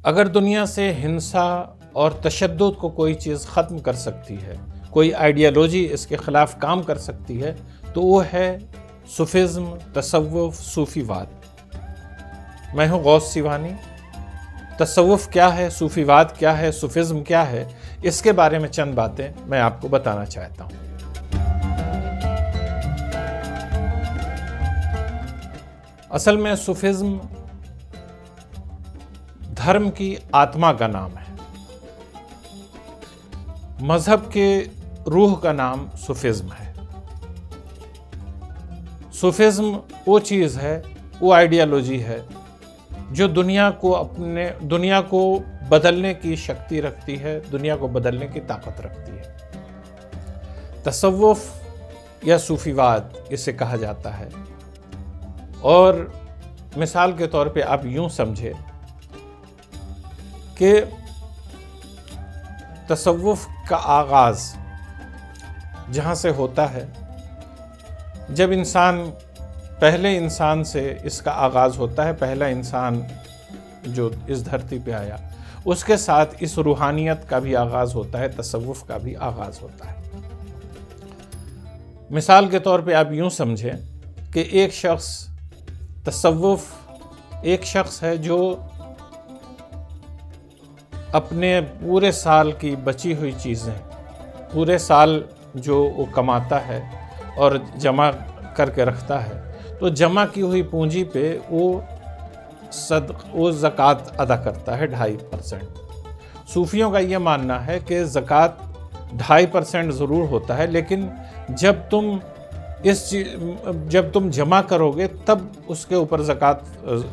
अगर दुनिया से हिंसा और तशद्दुद को कोई चीज़ ख़त्म कर सकती है, कोई आइडियालॉजी इसके ख़िलाफ़ काम कर सकती है, तो वो है सूफिज़्म, तसव्वुफ़, सूफ़ीवाद। मैं हूँ गौस सिवानी। तसव्वुफ़ क्या है, सूफ़ीवाद क्या है, सूफिज़्म क्या है, इसके बारे में चंद बातें मैं आपको बताना चाहता हूँ। असल में सूफिज़्म धर्म की आत्मा का नाम है। मज़हब के रूह का नाम सूफिज़्म है। सूफिज़्म वो चीज़ है, वो आइडियालॉजी है जो दुनिया को बदलने की शक्ति रखती है, दुनिया को बदलने की ताकत रखती है। तसव्वुफ़ या सूफ़ीवाद इसे कहा जाता है। और मिसाल के तौर पे आप यूं समझे कि तसव्वुफ़ का आगाज़ जहाँ से होता है, जब पहले इंसान से इसका आगाज़ होता है, पहला इंसान जो इस धरती पे आया, उसके साथ इस रूहानियत का भी आगाज़ होता है, तसव्वुफ़ का भी आगाज़ होता है। मिसाल के तौर पे आप यूं समझें कि एक शख्स है जो अपने पूरे साल की बची हुई चीज़ें, पूरे साल जो वो कमाता है और जमा करके रखता है, तो जमा की हुई पूंजी पे वो ज़कात अदा करता है 2.5%। सूफियों का ये मानना है कि ज़कात 2.5% ज़रूर होता है, लेकिन जब तुम जमा करोगे तब उसके ऊपर ज़कात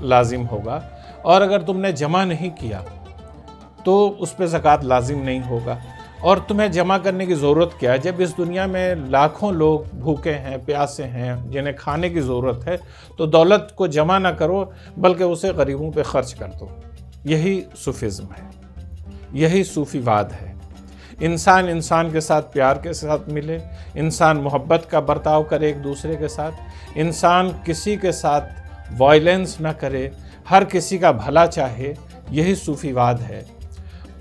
लाजिम होगा, और अगर तुमने जमा नहीं किया तो उस पर ज़कात लाजिम नहीं होगा। और तुम्हें जमा करने की ज़रूरत क्या है, जब इस दुनिया में लाखों लोग भूखे हैं, प्यासे हैं, जिन्हें खाने की ज़रूरत है, तो दौलत को जमा ना करो बल्कि उसे गरीबों पे ख़र्च कर दो। यही सूफिज़्म है, यही सूफ़ीवाद है। इंसान के साथ प्यार के साथ मिले, इंसान मोहब्बत का बर्ताव करे एक दूसरे के साथ, इंसान किसी के साथ वायलेंस ना करे, हर किसी का भला चाहे, यही सूफ़ीवाद है।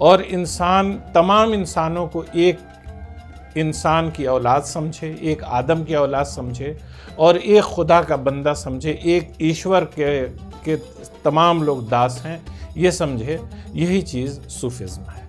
और तमाम इंसानों को एक इंसान की औलाद समझे, एक आदम की औलाद समझे और एक खुदा का बंदा समझे, एक ईश्वर के तमाम लोग दास हैं, ये समझे, यही चीज़ सूफिज़्म है।